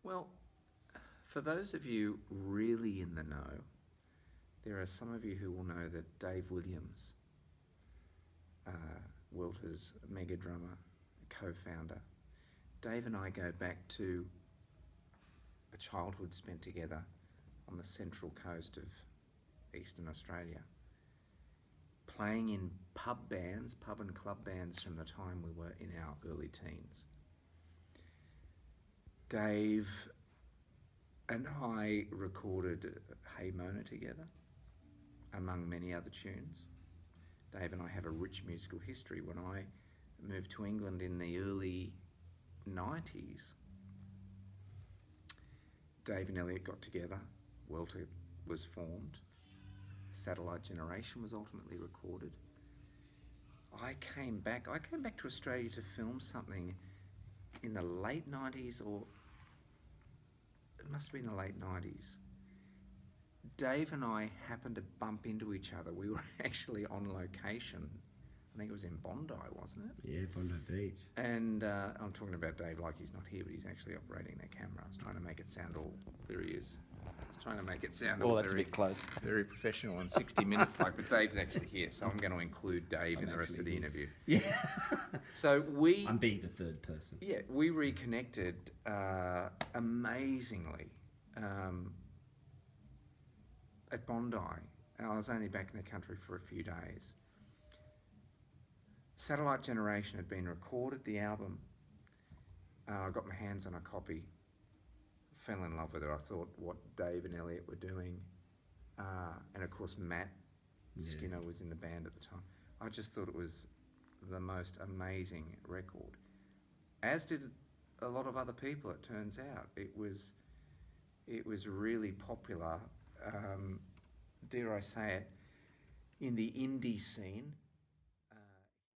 Well, for those of you really in the know, there are some of you who will know that Dave Williams, Welter's mega drummer, co-founder, Dave and I go back to a childhood spent together on the central coast of Eastern Australia, playing in pub and club bands from the time we were in our early teens. Dave and I recorded Hey Mona together, among many other tunes. Dave and I have a rich musical history. When I moved to England in the early 90s, Dave and Elliott got together, Welter was formed, Satellite Generation was ultimately recorded. I came back to Australia to film something in the late 90s, or it must have been the late 90s. Dave and I happened to bump into each other. We were actually on location. I think it was in Bondi, wasn't it? Yeah, Bondi Beach. And I'm talking about Dave like he's not here, but he's actually operating that camera. I was trying to make it sound all... There he is. I was trying to make it sound all that's a bit close. Very professional and 60 minutes like, but Dave's actually here, so I'm going to include Dave in the rest of the interview. Yeah. So I'm being the third person. Yeah, we reconnected amazingly at Bondi. I was only back in the country for a few days. Satellite Generation had been recorded, the album. I got my hands on a copy, fell in love with it. I thought what Dave and Elliott were doing, and of course Matt Skinner was in the band at the time. I just thought it was the most amazing record, as did a lot of other people, it turns out. It was really popular, dare I say it, in the indie scene.